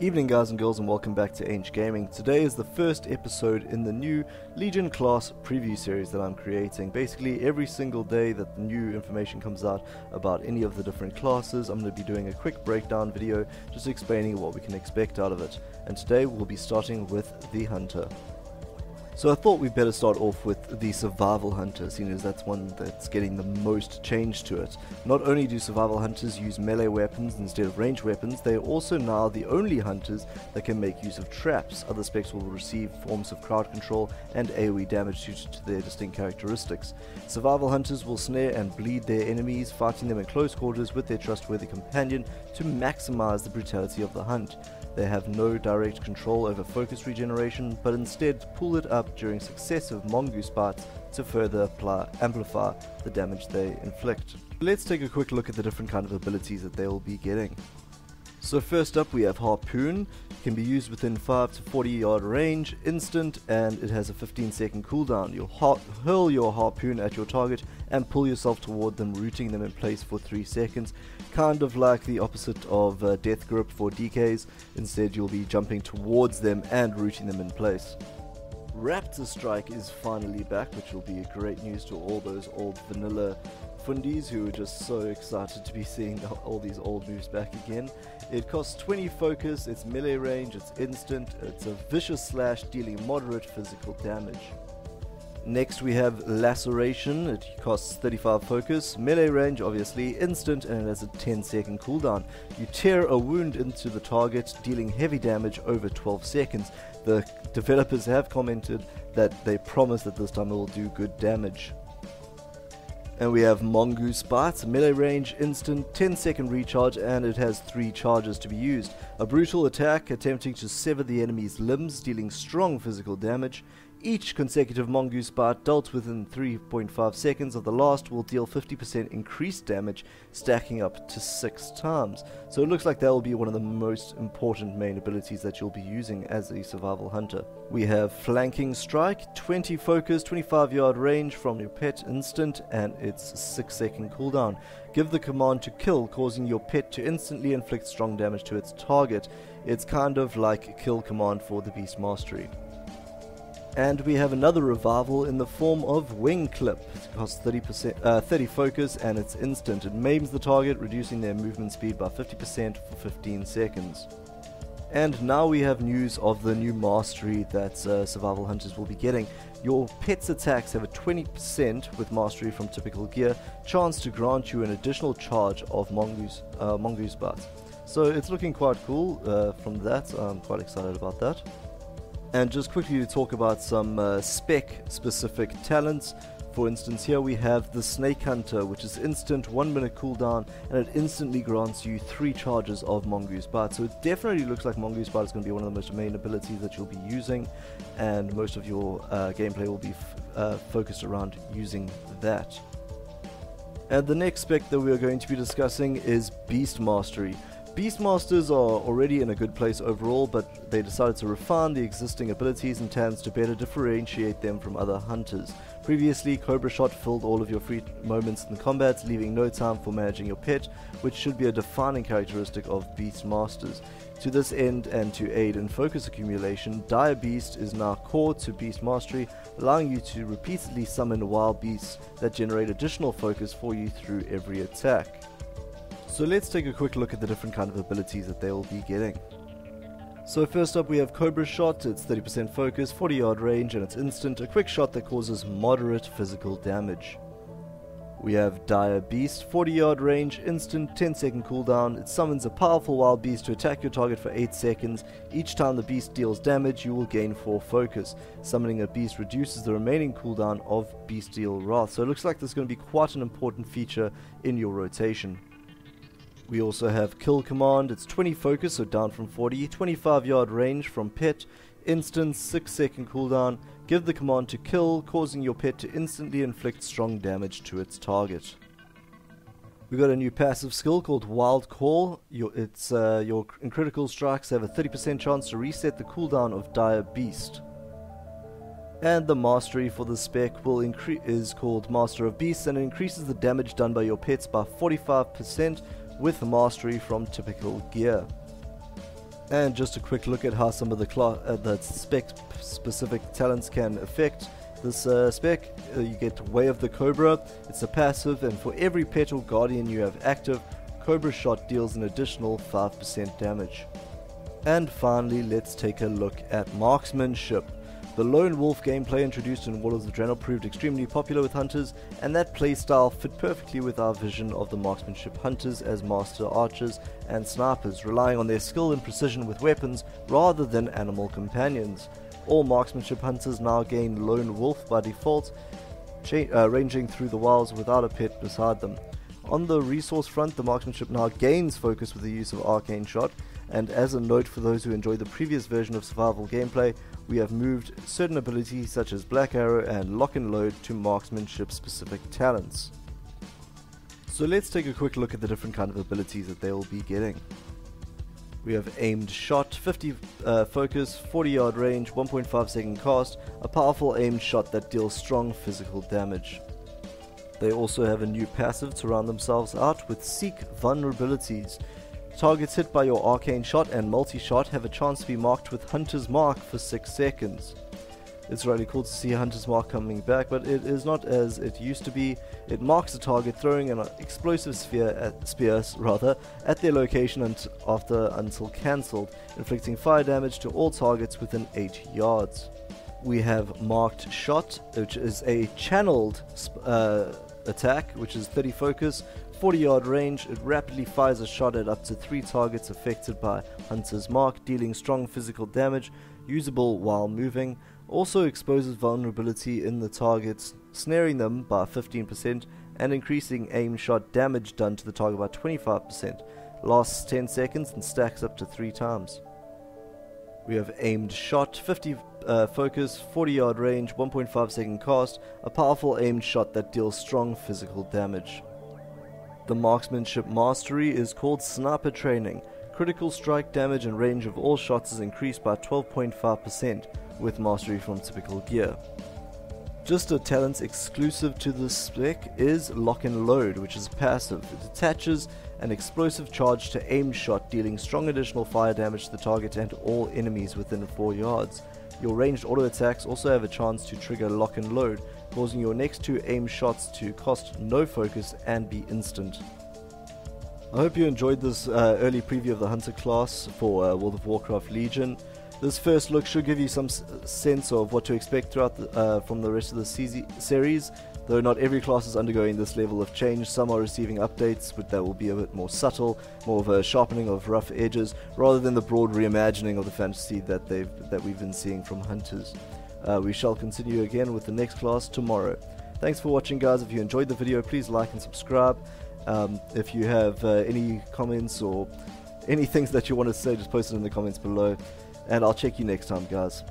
Evening guys and girls, and welcome back to Ainge Gaming. Today is the first episode in the new Legion class preview series that I'm creating. Basically every single day that new information comes out about any of the different classes, I'm going to be doing a quick breakdown video just explaining what we can expect out of it. And today we'll be starting with the Hunter. So I thought we'd better start off with the Survival Hunter, seeing as that's one that's getting the most change to it. Not only do Survival Hunters use melee weapons instead of ranged weapons, they are also now the only hunters that can make use of traps. Other specs will receive forms of crowd control and AoE damage suited to their distinct characteristics. Survival Hunters will snare and bleed their enemies, fighting them in close quarters with their trustworthy companion to maximize the brutality of the hunt. They have no direct control over focus regeneration, but instead pull it up during successive mongoose bites to further amplify the damage they inflict. Let's take a quick look at the different kind of abilities that they will be getting. So first up we have Harpoon. It can be used within 5 to 40 yard range, instant, and it has a 15-second cooldown. You'll hurl your harpoon at your target and pull yourself toward them, rooting them in place for 3 seconds. Kind of like the opposite of Death Grip for DKs. Instead you'll be jumping towards them and rooting them in place. Raptor Strike is finally back, which will be great news to all those old vanilla fundies who are just so excited to be seeing all these old moves back again. It costs 20 focus, it's melee range, it's instant, it's a vicious slash dealing moderate physical damage. Next we have Laceration. It costs 35 focus, melee range obviously, instant, and it has a 10-second cooldown. You tear a wound into the target, dealing heavy damage over 12 seconds. The developers have commented that they promise that this time it will do good damage. And we have Mongoose Bite, melee range, instant, 10-second recharge, and it has 3 charges to be used. A brutal attack attempting to sever the enemy's limbs, dealing strong physical damage. Each consecutive Mongoose Bite dealt within 3.5 seconds of the last will deal 50% increased damage, stacking up to 6 times. So it looks like that will be one of the most important main abilities that you'll be using as a Survival Hunter. We have Flanking Strike, 20 focus, 25 yard range from your pet, instant, and it's a 6-second cooldown. Give the command to kill, causing your pet to instantly inflict strong damage to its target. It's kind of like a kill command for the Beast Mastery. And we have another revival in the form of Wing Clip. It costs 30 focus and it's instant. It maims the target, reducing their movement speed by 50% for 15 seconds. And now we have news of the new mastery that Survival Hunters will be getting. Your pet's attacks have a 20% with mastery from typical gear, chance to grant you an additional charge of Mongoose Bites. So it's looking quite cool from that. I'm quite excited about that. And just quickly to talk about some spec-specific talents. For instance, here we have the Snake Hunter, which is instant, 1 minute cooldown, and it instantly grants you 3 charges of Mongoose Bite. So it definitely looks like Mongoose Bite is going to be one of the most main abilities that you'll be using, and most of your gameplay will be focused around using that. And the next spec that we are going to be discussing is Beast Mastery. Beastmasters are already in a good place overall, but they decided to refine the existing abilities and talents to better differentiate them from other hunters. Previously, Cobra Shot filled all of your free moments in combat, leaving no time for managing your pet, which should be a defining characteristic of Beastmasters. To this end, and to aid in focus accumulation, Dire Beast is now core to Beast Mastery, allowing you to repeatedly summon wild beasts that generate additional focus for you through every attack. So let's take a quick look at the different kind of abilities that they will be getting. So first up we have Cobra Shot. It's 30% focus, 40 yard range, and it's instant, a quick shot that causes moderate physical damage. We have Dire Beast, 40 yard range, instant, 10-second cooldown. It summons a powerful wild beast to attack your target for 8 seconds. Each time the beast deals damage, you will gain 4 focus. Summoning a beast reduces the remaining cooldown of Bestial Wrath. So it looks like this is going to be quite an important feature in your rotation. We also have Kill Command. It's 20 focus, so down from 40, 25 yard range from pet, instant, 6-second cooldown. Give the command to kill, causing your pet to instantly inflict strong damage to its target. We got a new passive skill called Wild Call. Your critical strikes have a 30% chance to reset the cooldown of Dire Beast. And the mastery for the spec is called Master of Beasts, and it increases the damage done by your pets by 45%. With mastery from typical gear. And just a quick look at how some of the spec-specific talents can affect this spec. You get Way of the Cobra. It's a passive, and for every pet or guardian you have active, Cobra Shot deals an additional 5% damage. And finally, let's take a look at Marksmanship. The Lone Wolf gameplay introduced in War of the Draenor proved extremely popular with hunters, and that playstyle fit perfectly with our vision of the Marksmanship hunters as master archers and snipers, relying on their skill and precision with weapons rather than animal companions. All Marksmanship hunters now gain Lone Wolf by default, ranging through the wilds without a pet beside them. On the resource front, the Marksmanship now gains focus with the use of Arcane Shot, and as a note for those who enjoyed the previous version of survival gameplay, we have moved certain abilities such as Black Arrow and Lock and Load to Marksmanship specific talents. So let's take a quick look at the different kind of abilities that they will be getting. We have Aimed Shot, 50 focus, 40 yard range, 1.5 second cast, a powerful aimed shot that deals strong physical damage. They also have a new passive to round themselves out with Seek Vulnerabilities. Targets hit by your Arcane Shot and Multi-Shot have a chance to be marked with Hunter's Mark for 6 seconds. It's really cool to see Hunter's Mark coming back, but it is not as it used to be. It marks a target throwing an explosive spear at their location until cancelled, inflicting fire damage to all targets within 8 yards. We have Marked Shot, which is a channeled attack, which is 30 focus, 40 yard range. It rapidly fires a shot at up to 3 targets affected by Hunter's Mark, dealing strong physical damage, usable while moving. Also exposes vulnerability in the targets, snaring them by 15% and increasing aim shot damage done to the target by 25%. Lasts 10 seconds and stacks up to 3 times. We have Aimed Shot, 50 focus, 40 yard range, 1.5 second cast, a powerful aimed shot that deals strong physical damage. The Marksmanship Mastery is called Sniper Training. Critical strike damage and range of all shots is increased by 12.5% with mastery from typical gear. Just a talent exclusive to this spec is Lock and Load, which is passive. It attaches an explosive charge to aimed shot, dealing strong additional fire damage to the target and all enemies within 4 yards. Your ranged auto attacks also have a chance to trigger Lock and Load, causing your next 2 aim shots to cost no focus and be instant. I hope you enjoyed this early preview of the Hunter class for World of Warcraft Legion. This first look should give you some sense of what to expect throughout from the rest of the series, though not every class is undergoing this level of change. Some are receiving updates but that will be a bit more subtle, more of a sharpening of rough edges, rather than the broad reimagining of the fantasy that we've been seeing from Hunters. We shall continue again with the next class tomorrow. Thanks for watching, guys. If you enjoyed the video, please like and subscribe. If you have any comments or any things that you want to say, just post it in the comments below. And I'll check you next time, guys.